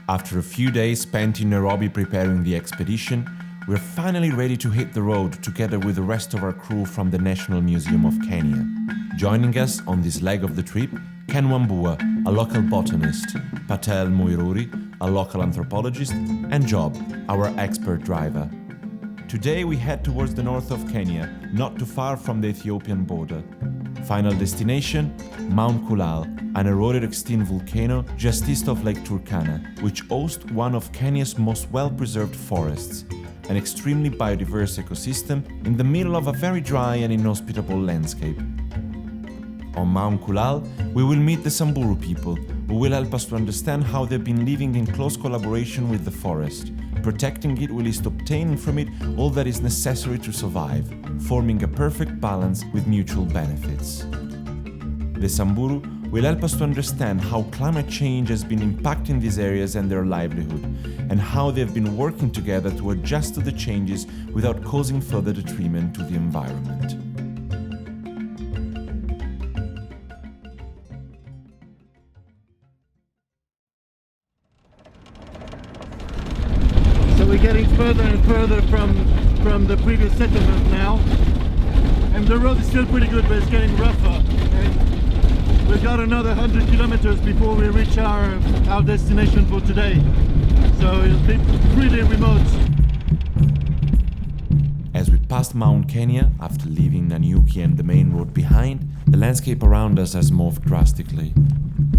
After a few days spent in Nairobi preparing the expedition, we're finally ready to hit the road together with the rest of our crew from the National Museum of Kenya. Joining us on this leg of the trip, Ken Wambua, a local botanist, Patel Muiruri, a local anthropologist, and Job, our expert driver. Today we head towards the north of Kenya, not too far from the Ethiopian border. Final destination, Mount Kulal, an eroded extinct volcano just east of Lake Turkana, which hosts one of Kenya's most well-preserved forests, an extremely biodiverse ecosystem in the middle of a very dry and inhospitable landscape. On Mount Kulal, we will meet the Samburu people, who will help us to understand how they've been living in close collaboration with the forest, protecting it whilst obtaining from it all that is necessary to survive, forming a perfect balance with mutual benefits. The Samburu will help us to understand how climate change has been impacting these areas and their livelihood, and how they've been working together to adjust to the changes without causing further detriment to the environment. We're getting further and further from the previous settlement now, and the road is still pretty good, but it's getting rougher. And we've got another 100 kilometers before we reach our destination for today, so it'll be pretty remote. As we passed Mount Kenya, after leaving Nanyuki and the main road behind, the landscape around us has morphed drastically.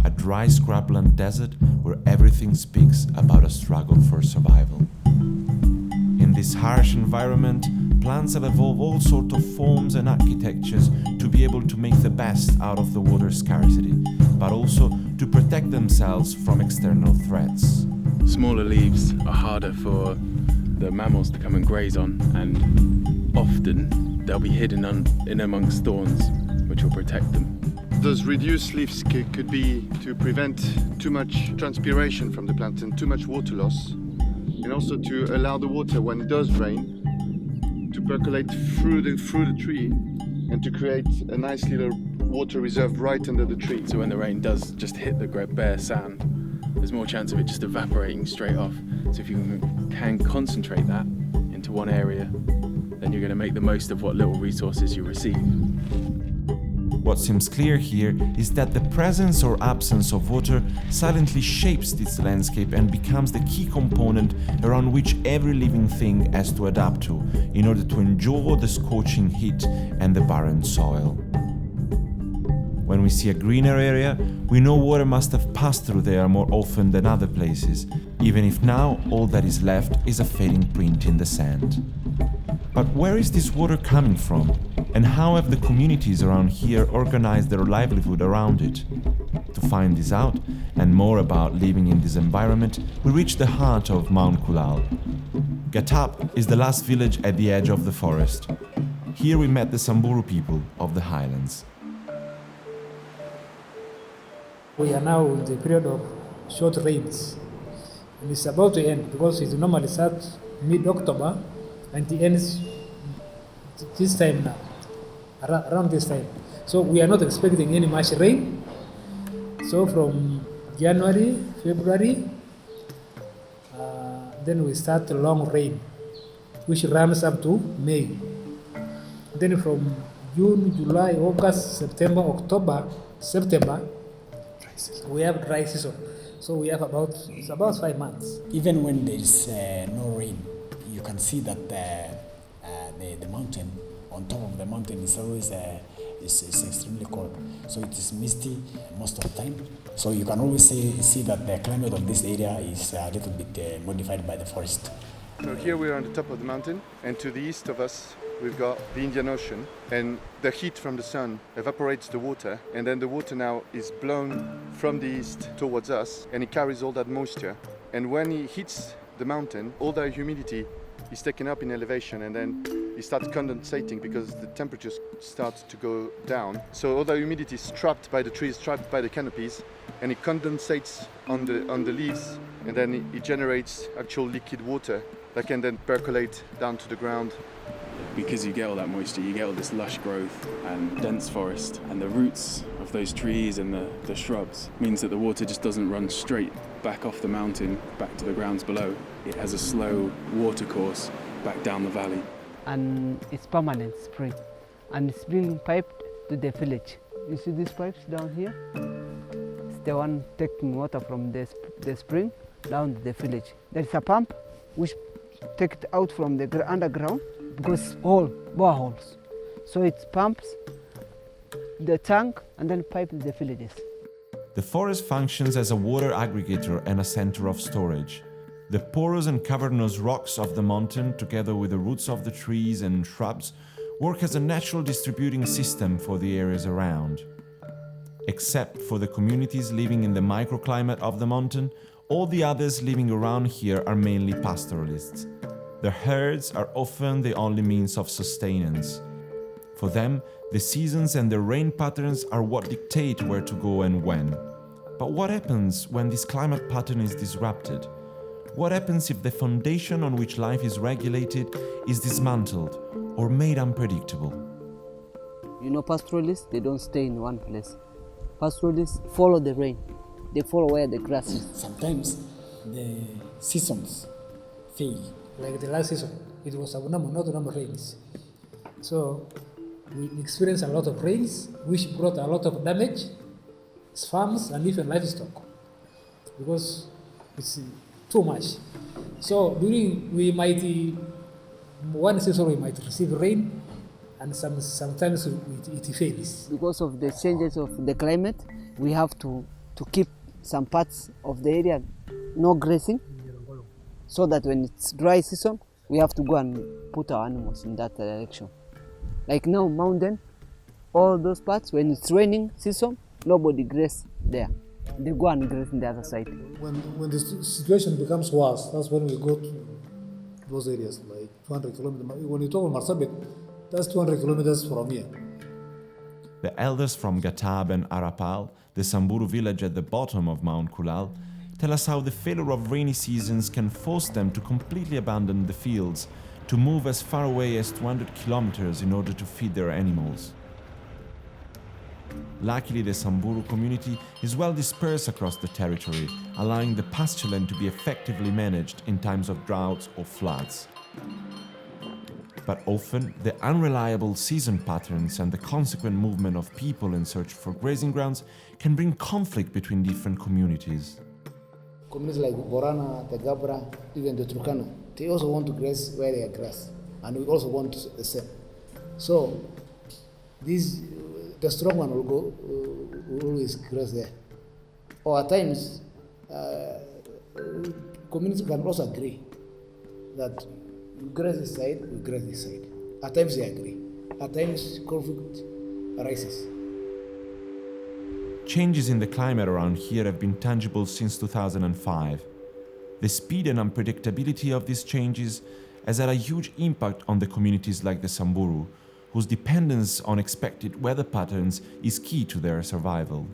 A dry scrubland desert where everything speaks about a struggle for survival. In this harsh environment, plants have evolved all sorts of forms and architectures to be able to make the best out of the water scarcity, but also to protect themselves from external threats. Smaller leaves are harder for the mammals to come and graze on, and often they'll be hidden in amongst thorns, which will protect them. Those reduced leaves could be to prevent too much transpiration from the plant and too much water loss, and also to allow the water, when it does rain, to percolate through the tree and to create a nice little water reserve right under the tree. So when the rain does just hit the bare sand, there's more chance of it just evaporating straight off. So if you can concentrate that into one area, then you're going to make the most of what little resources you receive. What seems clear here is that the presence or absence of water silently shapes this landscape and becomes the key component around which every living thing has to adapt to in order to endure the scorching heat and the barren soil. When we see a greener area, we know water must have passed through there more often than other places, even if now all that is left is a fading print in the sand. But where is this water coming from? And how have the communities around here organized their livelihood around it? To find this out, and more about living in this environment, we reach the heart of Mount Kulal. Gatap is the last village at the edge of the forest. Here we met the Samburu people of the highlands. We are now in the period of short rains, and it's about to end because it normally starts mid-October and it ends this time now, around this time. So we are not expecting any much rain. So from January, February, then we start a long rain, which runs up to May. Then from June, July, August, September, October, we have dry season. So we have about 5 months. Even when there is no rain, you can see that the mountain, on top of the mountain, is always is extremely cold. So it is misty most of the time. So you can always see that the climate of this area is a little bit modified by the forest. So here we are on the top of the mountain, and to the east of us we've got the Indian Ocean, and the heat from the sun evaporates the water, and then the water now is blown from the east towards us, and it carries all that moisture. And when it hits the mountain, all that humidity is taken up in elevation, and then it starts condensating because the temperature starts to go down. So all the humidity is trapped by the trees, trapped by the canopies, and it condensates on the leaves, and then it generates actual liquid water that can then percolate down to the ground. Because you get all that moisture, you get all this lush growth and dense forest, and the roots of those trees and the shrubs means that the water just doesn't run straight back off the mountain, back to the grounds below, it has a slow water course back down the valley. And it's permanent spring, and it's being piped to the village. You see these pipes down here? It's the one taking water from the spring down to the village. There is a pump which takes it out from the underground because all boreholes. So it pumps the tank and then pipes the villages. The forest functions as a water aggregator and a center of storage. The porous and cavernous rocks of the mountain, together with the roots of the trees and shrubs, work as a natural distributing system for the areas around. Except for the communities living in the microclimate of the mountain, all the others living around here are mainly pastoralists. Their herds are often the only means of sustenance. For them, the seasons and the rain patterns are what dictate where to go and when. But what happens when this climate pattern is disrupted? What happens if the foundation on which life is regulated is dismantled or made unpredictable? You know, pastoralists, they don't stay in one place. Pastoralists follow the rain. They follow where the grass is. Sometimes the seasons fail. Like the last season, it was abnormal, not normal rains. So we experienced a lot of rains, which brought a lot of damage, farms and even livestock, because it's too much. So one season we might receive rain, and sometimes it fails. Because of the changes of the climate, we have to keep some parts of the area no grazing, so that when it's dry season, we have to go and put our animals in that direction. Like now, mountain, all those parts, when it's raining season, nobody graze there. They go and graze on the other side. When the situation becomes worse, that's when we go to those areas, like 200 kilometers. When you talk about Marsabit, that's 200 kilometers from here. The elders from Gatab and Arapal, the Samburu village at the bottom of Mount Kulal, tell us how the failure of rainy seasons can force them to completely abandon the fields, to move as far away as 200 kilometers in order to feed their animals. Luckily, the Samburu community is well dispersed across the territory, allowing the pasture land to be effectively managed in times of droughts or floods. But often, the unreliable season patterns and the consequent movement of people in search for grazing grounds can bring conflict between different communities. Communities like Borana, the Gabra, even the Turkana, they also want to graze where they are grass, and we also want the same. So, the strong one will always graze there. Or at times, communities can also agree that we graze this side, we graze this side. At times they agree. At times conflict arises. Changes in the climate around here have been tangible since 2005. The speed and unpredictability of these changes has had a huge impact on the communities like the Samburu, whose dependence on expected weather patterns is key to their survival.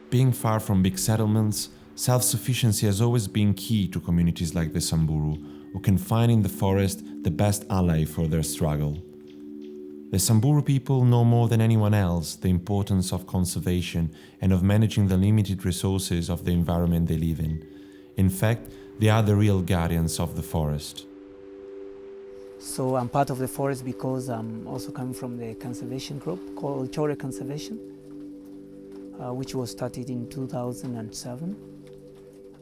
Being far from big settlements, self-sufficiency has always been key to communities like the Samburu, who can find in the forest the best ally for their struggle. The Samburu people know more than anyone else the importance of conservation and of managing the limited resources of the environment they live in. In fact, they are the real guardians of the forest. So I'm part of the forest because I'm also coming from the conservation group called Chore Conservation, which was started in 2007.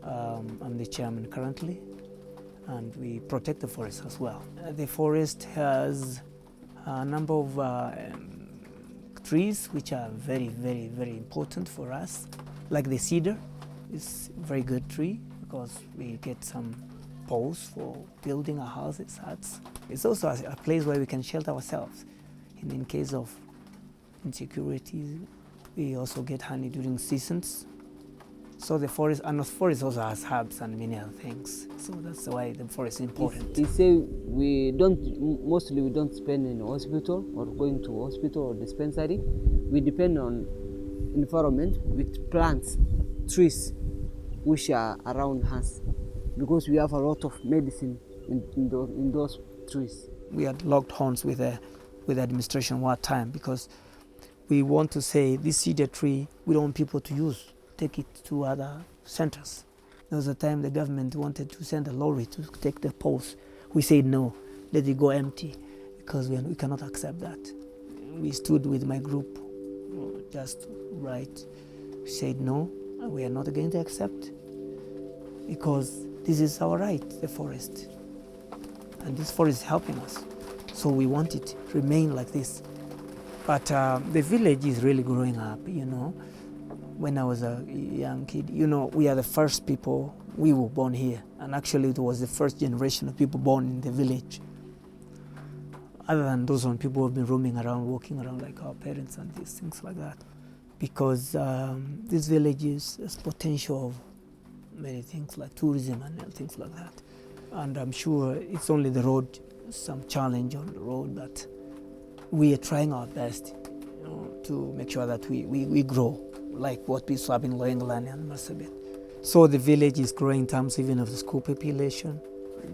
I'm the chairman currently, and we protect the forest as well. The forest has a number of trees which are very, very, very important for us. Like the cedar is a very good tree because we get some poles for building our houses, huts. It's also a place where we can shelter ourselves. And in case of insecurity, we also get honey during seasons. So the forest also has herbs and many other things. So that's why the forest is important. They say we don't spend in hospital or going to hospital or dispensary. We depend on environment with plants, trees, which are around us, because we have a lot of medicine in those trees. We had locked horns with the administration one time because we want to say this cedar tree we don't want people to use. Take it to other centers. There was a time the government wanted to send a lorry to take the poles. We said no, let it go empty, because we cannot accept that. We stood with my group, just right. We said no, we are not going to accept, because this is our right, the forest. And this forest is helping us. So we want it to remain like this. But the village is really growing up, you know. When I was a young kid, you know, we are the first people, we were born here. And actually it was the first generation of people born in the village. Other than those one, people have been roaming around, walking around like our parents and these things like that. Because this village has potential of many things like tourism and things like that. And I'm sure it's only the road, some challenge on the road, that we are trying our best, you know, to make sure that we grow, like what we saw in England and Marsabit. So the village is growing in terms even of the school population.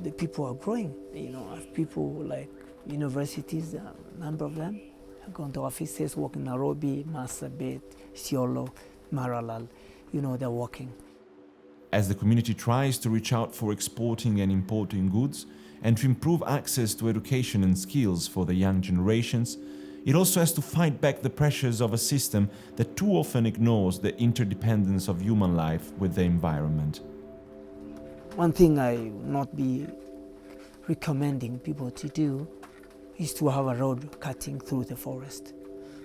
The people are growing, you know, people like universities, a number of them have gone to offices, work in Nairobi, Marsabit, Isiolo, Maralal, you know, they're working. As the community tries to reach out for exporting and importing goods and to improve access to education and skills for the young generations, it also has to fight back the pressures of a system that too often ignores the interdependence of human life with the environment. One thing I will not be recommending people to do is to have a road cutting through the forest,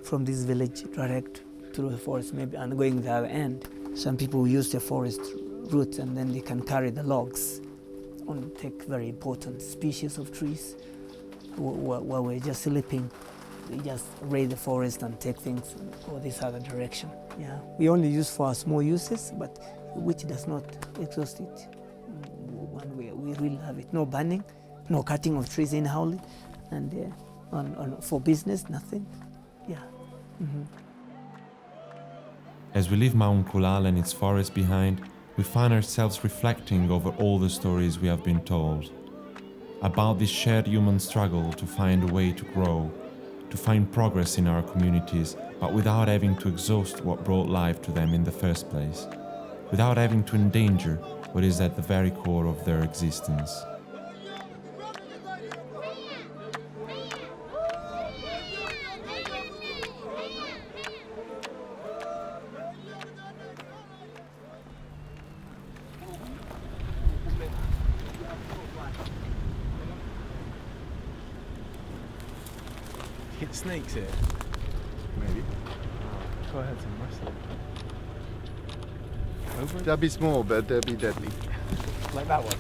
from this village direct through the forest maybe and going the other end. Some people use the forest route and then they can carry the logs and take very important species of trees. While we're just sleeping, we just raid the forest and take things and go this other direction. Yeah, we only use for our small uses, but which does not exhaust it. One way we really have it. No burning, no cutting of trees in Howley, and for business, nothing. Yeah. Mm-hmm. As we leave Mount Kulal and its forest behind, we find ourselves reflecting over all the stories we have been told. About this shared human struggle to find a way to grow, to find progress in our communities, but without having to exhaust what brought life to them in the first place, without having to endanger what is at the very core of their existence. Hit snakes here? Maybe. Go ahead and wrestle. Over? They'll be small, but they'll be deadly. Like that one?